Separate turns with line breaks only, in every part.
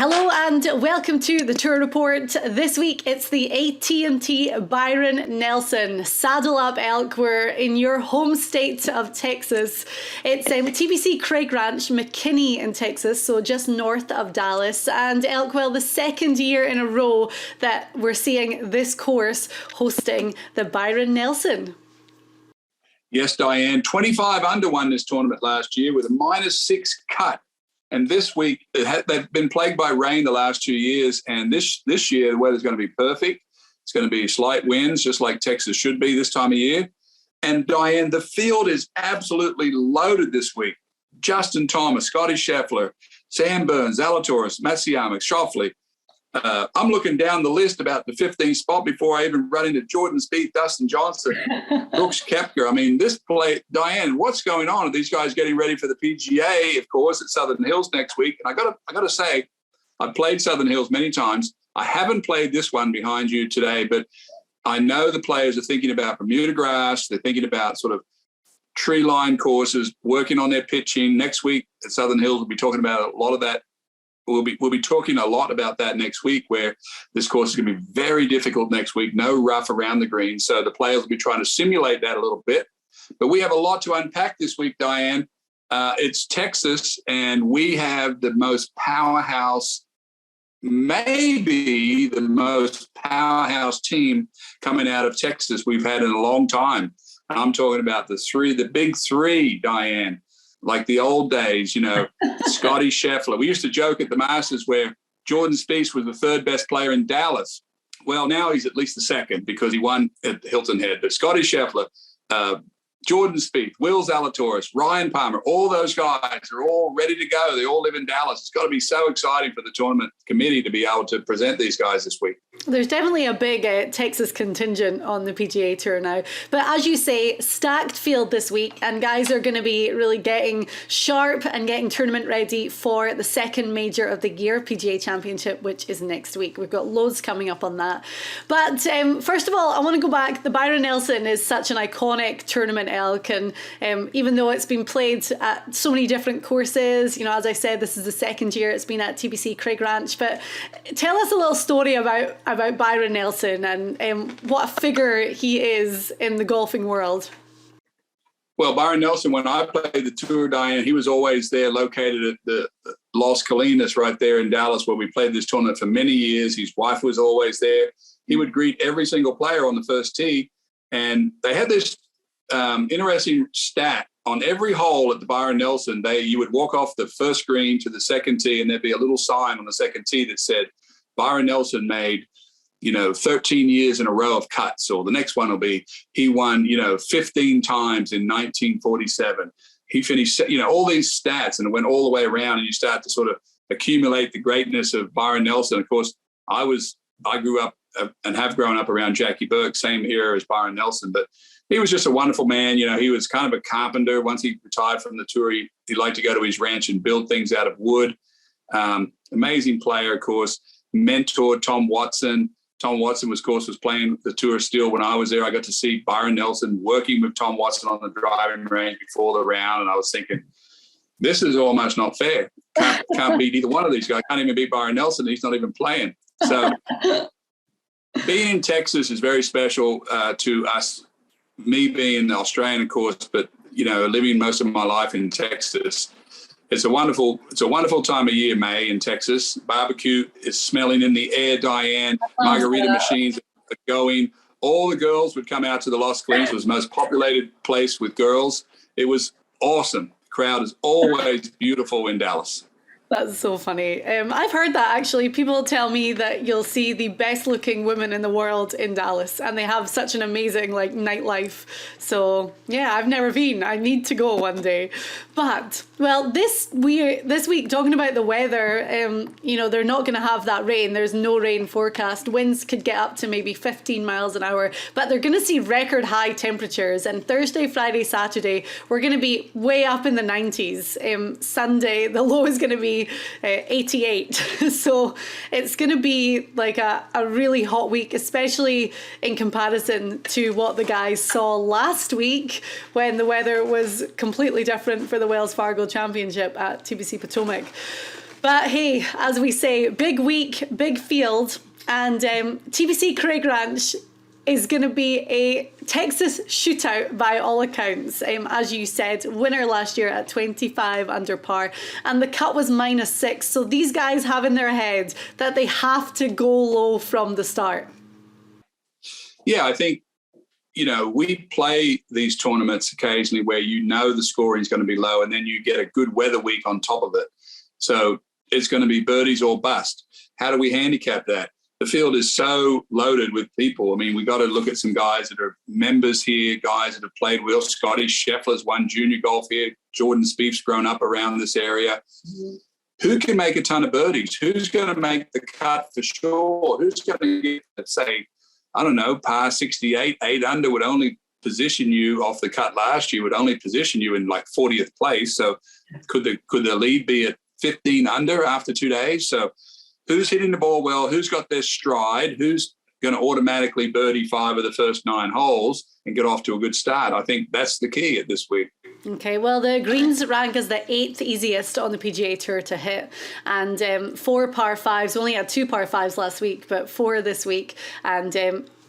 Hello and welcome to the Tour Report. This week it's the AT&T Byron Nelson. Saddle up, Elk. We're in your home state of Texas. It's TPC Craig Ranch, McKinney in Texas, so just north of Dallas. And Elk, well, the second year in a row that we're seeing this course hosting the Byron Nelson.
Yes, Diane. 25 under won this tournament last year with a -6 cut. And this week, they've been plagued by rain the last 2 years. And this year, the weather's going to be perfect. It's going to be slight winds, just like Texas should be this time of year. And Diane, the field is absolutely loaded this week. Justin Thomas, Scotty Scheffler, Sam Burns, Zalatoris, Matsuyama, Schauffele. I'm looking down the list about the 15th spot before I even run into Jordan Spieth, Dustin Johnson, Brooks Koepka. I mean, this play, Diane, what's going on? Are these guys getting ready for the PGA, of course, at Southern Hills next week? And I got to say, I've played Southern Hills many times. I haven't played this one behind you today, but I know the players are thinking about Bermuda grass. They're thinking about sort of tree line courses, working on their pitching. Next week at Southern Hills, we'll be talking about a lot of that. We'll be talking a lot about that next week, where this course is going to be very difficult next week. No rough around the green. So the players will be trying to simulate that a little bit. But we have a lot to unpack this week, Diane. It's Texas, and we have the most powerhouse, maybe the most powerhouse team coming out of Texas we've had in a long time. And I'm talking about the big three, Diane. Like the old days, you know, Scotty Scheffler. We used to joke at the Masters where Jordan Spieth was the third best player in Dallas. Well, now he's at least the second because he won at Hilton Head. But Scotty Scheffler, Jordan Spieth, Will Zalatoris, Ryan Palmer, all those guys are all ready to go. They all live in Dallas. It's got to be so exciting for the tournament committee to be able to present these guys this week.
There's definitely a big Texas contingent on the PGA Tour now. But as you say, stacked field this week, and guys are going to be really getting sharp and getting tournament ready for the second major of the year, PGA Championship, which is next week. We've got loads coming up on that. But first of all, I want to go back. The Byron Nelson is such an iconic tournament, Elk, and even though it's been played at so many different courses, you know, as I said, this is the second year it's been at TPC Craig Ranch. But tell us a little story about Byron Nelson and what a figure he is in the golfing world.
Well, Byron Nelson, when I played the Tour, Diane, he was always there, located at the Las Colinas right there in Dallas, where we played this tournament for many years. His wife was always there. He would greet every single player on the first tee. And they had this interesting stat on every hole at the Byron Nelson. You would walk off the first green to the second tee, and there'd be a little sign on the second tee that said, Byron Nelson made, 13 years in a row of cuts, or the next one will be, he won, 15 times in 1947. He finished, all these stats, and it went all the way around, and you start to sort of accumulate the greatness of Byron Nelson. Of course, I grew up and have grown up around Jackie Burke, same era as Byron Nelson, but he was just a wonderful man. He was kind of a carpenter. Once he retired from the Tour, he liked to go to his ranch and build things out of wood. Amazing player, of course. Mentored Tom Watson. Tom Watson, was playing the Tour still when I was there. I got to see Byron Nelson working with Tom Watson on the driving range before the round, and I was thinking, this is almost not fair. Can't beat either one of these guys. Can't even beat Byron Nelson. He's not even playing. So being in Texas is very special to us. Me being Australian, of course, but living most of my life in Texas, it's a wonderful time of year. May in Texas, barbecue is smelling in the air. Diane, margarita machines are going. All the girls would come out to the Los Colinas. It was the most populated place with girls. It was awesome. The crowd is always beautiful in Dallas.
That's so funny. I've heard that actually. People tell me that you'll see the best looking women in the world in Dallas, and they have such an amazing nightlife. So yeah, I've never been. I need to go one day. But well, this week talking about the weather, they're not going to have that rain. There's no rain forecast. Winds could get up to maybe 15 miles an hour, but they're going to see record high temperatures. And Thursday, Friday, Saturday, we're going to be way up in the 90s. Sunday, the low is going to be 88. So it's going to be like a really hot week, especially in comparison to what the guys saw last week when the weather was completely different for the Wells Fargo Championship at TPC Potomac. But hey, as we say, big week, big field, and TPC Craig Ranch is going to be a Texas shootout by all accounts. As you said, winner last year at 25 under par, and the cut was -6. So these guys have in their head that they have to go low from the start.
Yeah, I think, we play these tournaments occasionally where the scoring is going to be low, and then you get a good weather week on top of it. So it's going to be birdies or bust. How do we handicap that? The field is so loaded with people. I mean, we got to look at some guys that are members here, guys that have played well. Scotty Scheffler's won junior golf here. Jordan Spieth's grown up around this area. Mm-hmm. Who can make a ton of birdies? Who's going to make the cut for sure? Who's going to get, let's say, I don't know, par 68, 8 under would only position you off the cut last year, would only position you in like 40th place. So could the lead be at 15 under after 2 days? So who's hitting the ball well? Who's got their stride? Who's going to automatically birdie 5 of the first 9 holes and get off to a good start? I think that's the key at this week.
Okay, well, the greens rank as the 8th easiest on the PGA Tour to hit, and 4 par 5s. We only had 2 par 5s last week, but 4 this week, and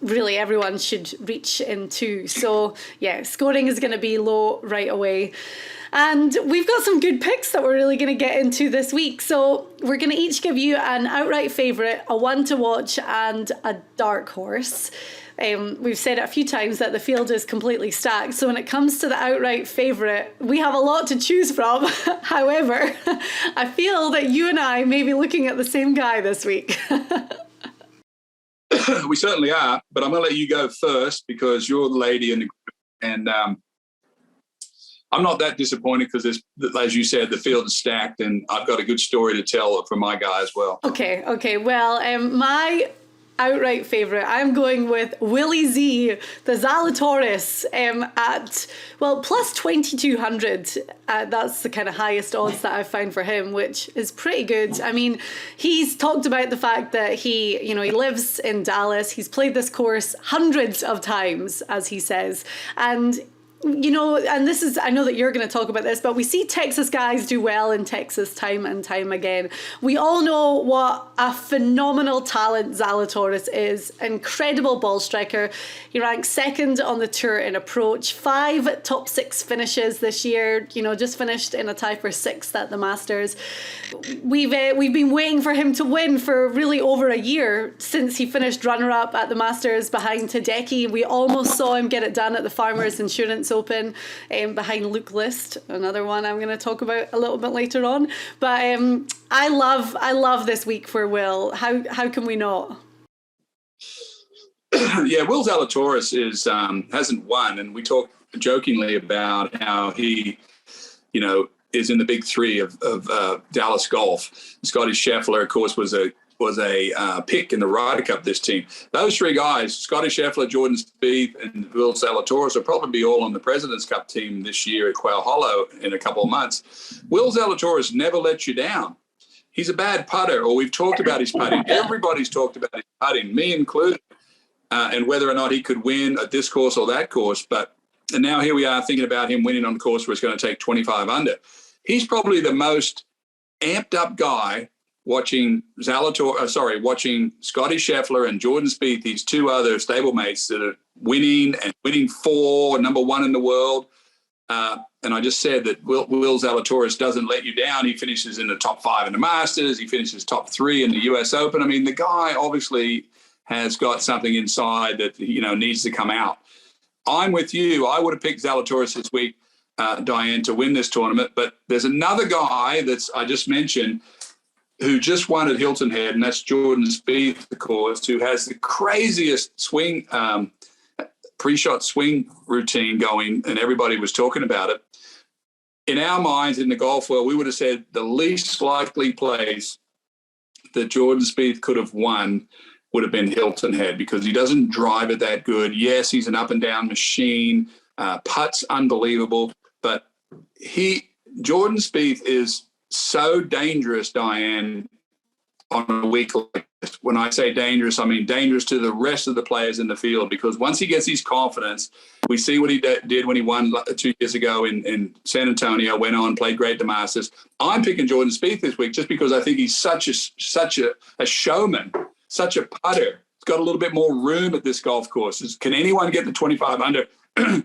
really everyone should reach in 2. So yeah, scoring is going to be low right away. And we've got some good picks that we're really going to get into this week. So we're going to each give you an outright favourite, a one to watch, and a dark horse. We've said it a few times that the field is completely stacked. So when it comes to the outright favourite, we have a lot to choose from. However, I feel that you and I may be looking at the same guy this week.
We certainly are, but I'm going to let you go first because you're the lady in the group, and I'm not that disappointed because, as you said, the field is stacked, and I've got a good story to tell for my guy as well.
Okay. Well, my outright favourite, I'm going with Willie Z, the Zalatoris, at, well, plus 2,200. That's the kind of highest odds that I've found for him, which is pretty good. I mean, he's talked about the fact that he lives in Dallas. He's played this course hundreds of times, as he says. And and this is, I know that you're going to talk about this, but we see Texas guys do well in Texas time and time again. We all know what a phenomenal talent Zalatoris is. Incredible ball striker. He ranks 2nd on the tour in approach, 5 top 6 finishes this year, just finished in a tie for 6th at the Masters. We've been waiting for him to win for really over a year since he finished runner-up at the Masters behind Hideki. We almost saw him get it done at the Farmers Insurance Open behind Luke List, another one I'm going to talk about a little bit later on. But I love this week for Will. How can we not?
Yeah, Will Zalatoris hasn't won, and we talk jokingly about how he, is in the big 3 of Dallas golf. Scotty Scheffler, of course, was a pick in the Ryder Cup this team. Those 3 guys, Scotty Scheffler, Jordan Spieth, and Will Zalatoris, will probably be all on the President's Cup team this year at Quail Hollow in a couple of months. Will Zalatoris never lets you down. He's a bad putter, or we've talked about his putting. Everybody's talked about his putting, me included, and whether or not he could win at this course or that course. And now here we are thinking about him winning on a course where it's going to take 25 under. He's probably the most amped up guy watching watching Scotty Scheffler and Jordan Spieth, these 2 other stablemates that are winning 4, number 1 in the world. And I just said that Will Zalatoris doesn't let you down. He finishes in the top 5 in the Masters. He finishes top 3 in the US Open. I mean, the guy obviously has got something inside that, needs to come out. I'm with you. I would have picked Zalatoris this week, Diane, to win this tournament. But there's another guy I just mentioned who just won at Hilton Head, and that's Jordan Spieth, of course, who has the craziest swing, pre-shot swing routine going, and everybody was talking about it. In our minds, in the golf world, we would have said the least likely place that Jordan Spieth could have won would have been Hilton Head because he doesn't drive it that good. Yes, he's an up-and-down machine, putts unbelievable, but Jordan Spieth is so dangerous, Diane, on a week like When I say dangerous, I mean dangerous to the rest of the players in the field, because once he gets his confidence, we see what he did when he won 2 years ago in San Antonio, went on, played great at the Masters. I'm picking Jordan Spieth this week just because I think he's such a showman, such a putter. He's got a little bit more room at this golf course. Can anyone get the 25 under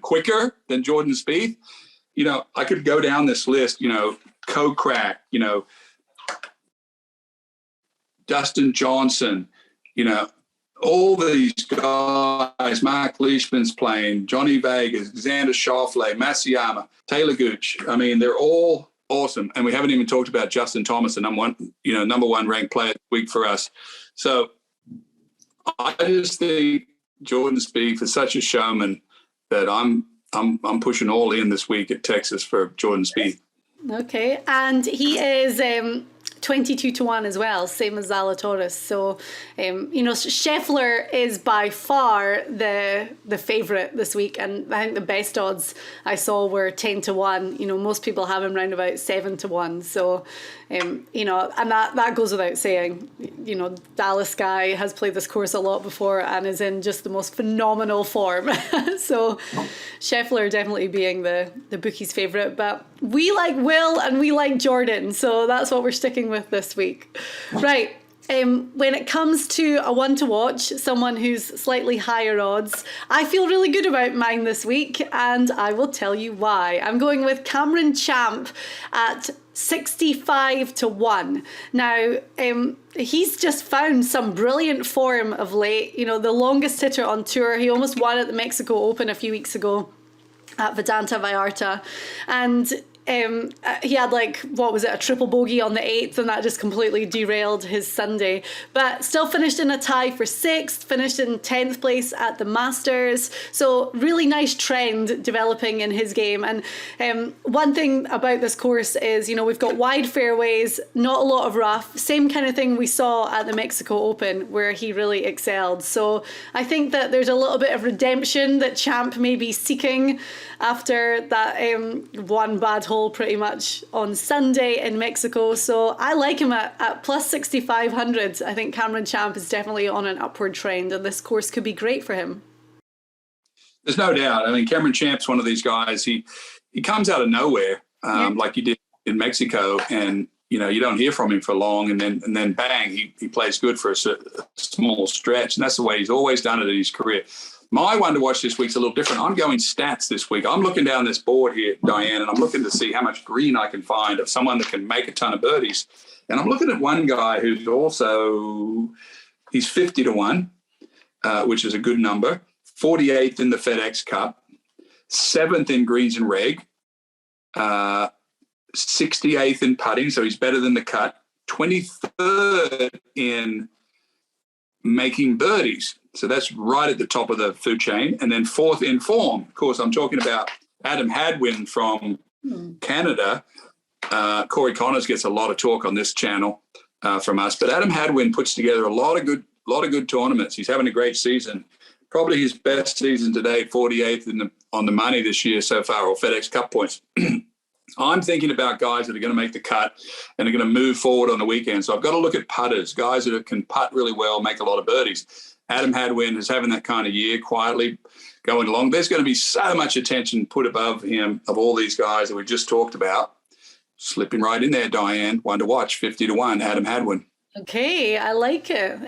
quicker than Jordan Spieth? You know, I could go down this list, you know, Kokrak, you know, Dustin Johnson, you know, all these guys, Mark Leishman's playing, Johnny Vegas, Xander Schauffele, Matsuyama, Taylor Gooch. I mean, they're all awesome. And we haven't even talked about Justin Thomas, the number one ranked player this week for us. So I just think Jordan Spieth is such a showman that I'm pushing all in this week at Texas for Jordan Spieth.
Okay, and he is 22-1 as well, same as Zalatoris. So, you know, Scheffler is by far the favourite this week, and I think the best odds I saw were 10-1. You know, most people have him round about 7-1. So, you know, and that goes without saying. You know, Dallas guy has played this course a lot before and is in just the most phenomenal form. So, Scheffler definitely being the bookies' favourite, but we like Will and we like Jordan, so that's what we're sticking with this week. Right. When it comes to a one to watch, someone who's slightly higher odds, I feel really good about mine this week, and I will tell you why. I'm going with Cameron Champ at 65-1. Now, he's just found some brilliant form of late. You know, the longest hitter on tour. He almost won at the Mexico Open a few weeks ago at Vedanta Vallarta, and he had a triple bogey on the 8th, and that just completely derailed his Sunday, but still finished in a tie for 6th, finished in 10th place at the Masters. So really nice trend developing in his game. And one thing about this course is, you know, we've got wide fairways, not a lot of rough, same kind of thing we saw at the Mexico Open where he really excelled. So I think that there's a little bit of redemption that Champ may be seeking after that one bad hole pretty much on Sunday in Mexico. So I like him at plus 6,500. I think Cameron Champ is definitely on an upward trend, and this course could be great for him.
There's no doubt. I mean, Cameron Champ's one of these guys. He comes out of nowhere, like he did in Mexico, and you know, you don't hear from him for long, and then bang, he plays good for a small stretch, and that's the way he's always done it in his career. My one to watch this week's a little different. I'm going stats this week. I'm looking down this board here, Diane, and I'm looking to see how much green I can find of someone that can make a ton of birdies. And I'm looking at one guy who's also, he's 50-1, which is a good number, 48th in the FedEx Cup, 7th in greens and reg, 68th in putting, so he's better than the cut, 23rd in making birdies. So that's right at the top of the food chain. And then 4th in form. Of course, I'm talking about Adam Hadwin from Canada. Corey Connors gets a lot of talk on this channel from us. But Adam Hadwin puts together a lot of good tournaments. He's having a great season. Probably his best season to date, 48th on the money this year so far, or FedEx Cup points. I'm thinking about guys that are going to make the cut and are going to move forward on the weekend. So I've got to look at putters, guys that can putt really well, make a lot of birdies. Adam Hadwin is having that kind of year, quietly going along. There's going to be so much attention put above him of all these guys that we just talked about. Slipping right in there, Diane. One to watch, 50-1, Adam Hadwin.
Okay, I like it.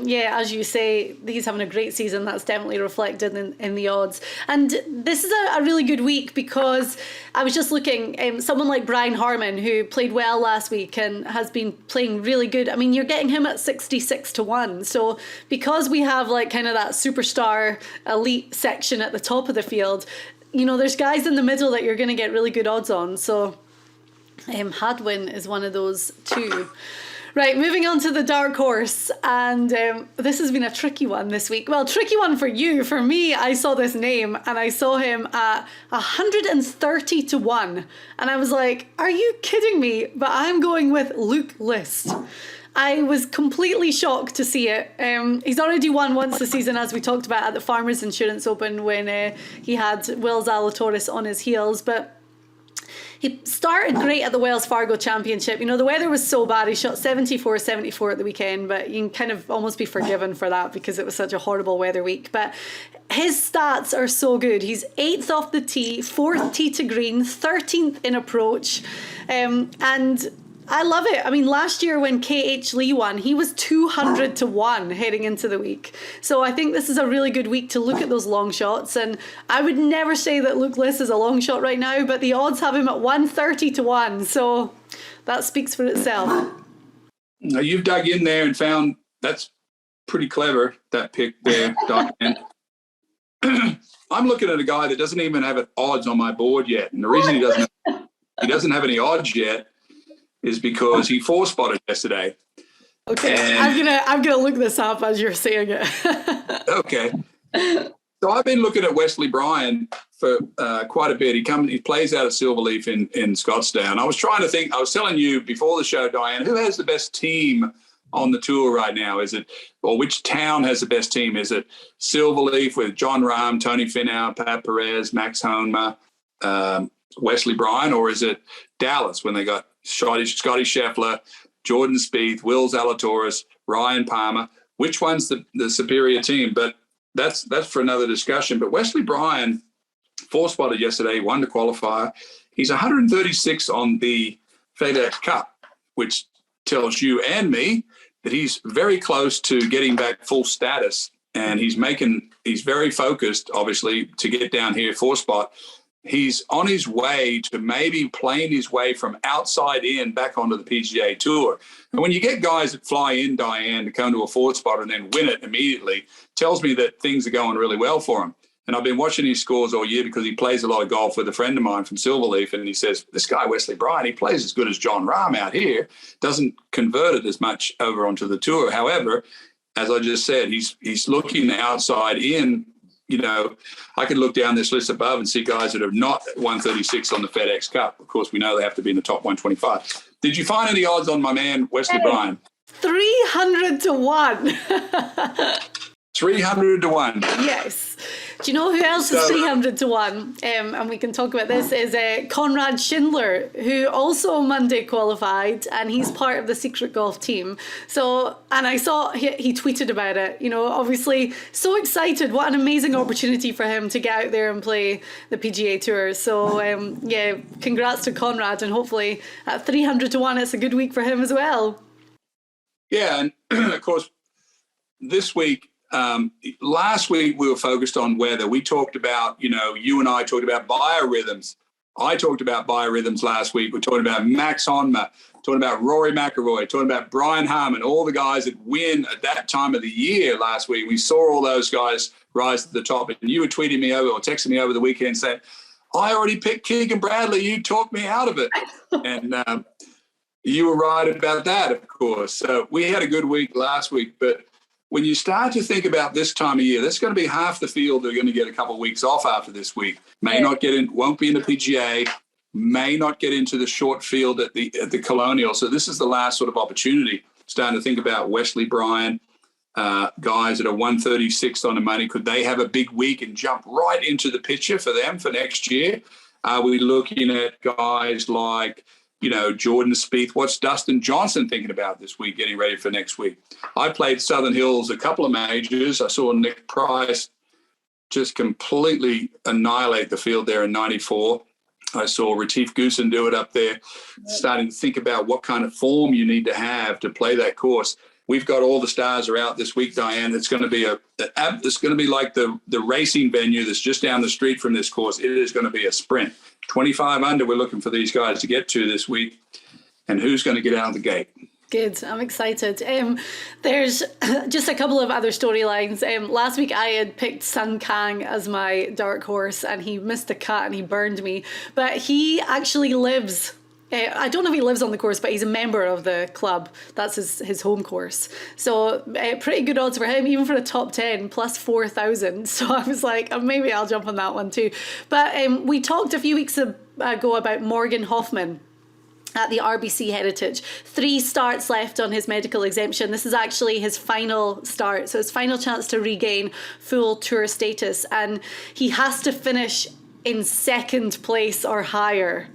Yeah, as you say, he's having a great season. That's definitely reflected in the odds. And this is a really good week because I was just looking, someone like Brian Harman, who played well last week and has been playing really good. I mean, you're getting him at 66-1. So because we have like kind of that superstar elite section at the top of the field, you know, there's guys in the middle that you're going to get really good odds on. So Hadwin is one of those too. Right, moving on to the dark horse, and this has been a tricky one this week. Well, tricky one for you. For me, I saw this name, and I saw him at 130-1, and I was like, are you kidding me? But I'm going with Luke List. I was completely shocked to see it. He's already won once this season, as we talked about at the Farmers Insurance Open when he had Will Zalatoris on his heels, but He started great at the Wells Fargo Championship. You know, the weather was so bad. He shot 74 at the weekend, but you can kind of almost be forgiven for that because it was such a horrible weather week. But his stats are so good. He's 8th off the tee, 4th tee to green, 13th in approach. And I love it. I mean, last year when KH Lee won, he was 200 to 1 heading into the week. So I think this is a really good week to look at those long shots. And I would never say that Luke Liss is a long shot right now, but the odds have him at 130 to 1. So that speaks for itself.
Now you've dug in there and found that's pretty clever, that pick there, Diane. I'm looking at a guy that doesn't even have odds on my board yet. And the reason he doesn't have any odds yet is because he four-spotted yesterday.
Okay, and I'm gonna look this up as you're saying it.
Okay. So I've been looking at Wesley Bryan for quite a bit. He plays out of Silverleaf in Scottsdale. And I was trying to think, I was telling you before the show, Diane, who has the best team on the tour right now? Or which town has the best team? Is it Silverleaf with John Rahm, Tony Finau, Pat Perez, Max Homa, Wesley Bryan, or is it Dallas when they got Scotty Scheffler, Jordan Spieth, Will Zalatoris, Ryan Palmer? Which one's the superior team? But that's for another discussion. But Wesley Bryan, four-spotted yesterday, won the qualifier. He's 136 on the FedEx Cup, which tells you and me that he's very close to getting back full status. And he's very focused, obviously, to get down here four-spot. He's on his way to maybe playing his way from outside in back onto the PGA Tour. And when you get guys that fly in, Diane, to come to a fourth spot and then win it immediately, tells me that things are going really well for him. And I've been watching his scores all year because he plays a lot of golf with a friend of mine from Silverleaf. And he says, this guy, Wesley Bryan, he plays as good as John Rahm out here, doesn't convert it as much over onto the tour. However, as I just said, he's looking outside in. You know, I could look down this list above and see guys that are not 136 on the FedEx Cup. Of course, we know they have to be in the top 125. Did you find any odds on my man, Wesley Bryan?
300 to 1.
300 to 1.
Yes. Do you know who else is 300 to 1? And we can talk about this, is Conrad Schindler, who also Monday qualified, and he's part of the Secret Golf team. So, and I saw he tweeted about it, you know, obviously so excited. What an amazing opportunity for him to get out there and play the PGA Tour. So, yeah, congrats to Conrad, and hopefully at 300 to 1, it's a good week for him as well. Yeah,
and of course, this week, last week we were focused on weather. We talked about, you know, you and I talked about biorhythms. I talked about biorhythms last week. We're talking about Max Homa, talking about Rory McIlroy, talking about Brian Harman, all the guys that win at that time of the year last week. We saw all those guys rise to the top. And you were tweeting me over or texting me over the weekend saying, I already picked Keegan Bradley. You talked me out of it. And you were right about that, of course. So we had a good week last week, but when you start to think about this time of year, there's going to be half the field that are going to get a couple of weeks off after this week. May not get in, won't be in the PGA, may not get into the short field at the Colonial. So this is the last sort of opportunity. Starting to think about Wesley Bryan, guys that are 136 on the money. Could they have a big week and jump right into the picture for them for next year? Are we looking at guys like, you know, Jordan Spieth? What's Dustin Johnson thinking about this week, getting ready for next week? I played Southern Hills a couple of majors. I saw Nick Price just completely annihilate the field there in 94. I saw Retief Goosen do it up there, starting to think about what kind of form you need to have to play that course. We've got all the stars are out this week, Diane. It's going to be it's going to be like the racing venue that's just down the street from this course. It is going to be a sprint. 25 under we're looking for these guys to get to this week. And who's going to get out of the gate?
Good. I'm excited. There's just a couple of other storylines. Last week I had picked Sun Kang as my dark horse, and he missed the cut and he burned me. But he actually lives... I don't know if he lives on the course, but he's a member of the club. That's his home course. So pretty good odds for him, even for a top 10, plus 4,000. So I was like, maybe I'll jump on that one too. But we talked a few weeks ago about Morgan Hoffman at the RBC Heritage. 3 starts left on his medical exemption. This is actually his final start, so his final chance to regain full tour status. And he has to finish in second place or higher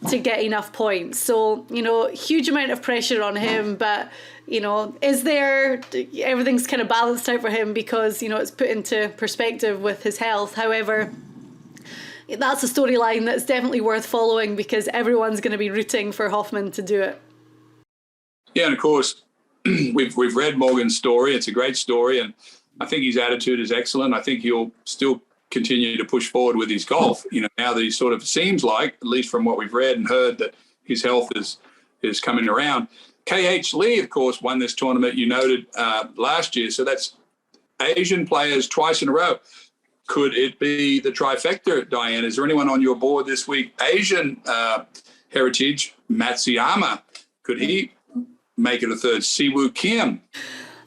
to get enough points. So, huge amount of pressure on him, but everything's kind of balanced out for him because, it's put into perspective with his health. However, that's a storyline that's definitely worth following because everyone's going to be rooting for Hoffman to do it.
Yeah, and of course, we've read Morgan's story. It's a great story, and I think his attitude is excellent. I think he'll still continue to push forward with his golf. Now that he sort of seems like, at least from what we've read and heard, that his health is coming around. KH Lee, of course, won this tournament, you noted, last year. So that's Asian players twice in a row. Could it be the trifecta, Diane? Is there anyone on your board this week? Asian heritage, Matsuyama. Could he make it a third? Siwoo Kim.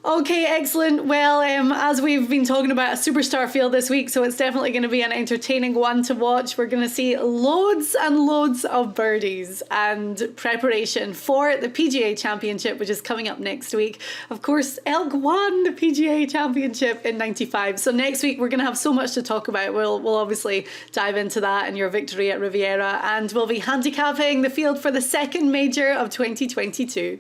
Okay, excellent. Well, as we've been talking about a superstar field this week, so it's definitely going to be an entertaining one to watch. We're going to see loads and loads of birdies and preparation for the PGA Championship, which is coming up next week. Of course, Elk won the PGA Championship in '95. So next week, we're going to have so much to talk about. We'll obviously dive into that and your victory at Riviera, and we'll be handicapping the field for the second major of 2022.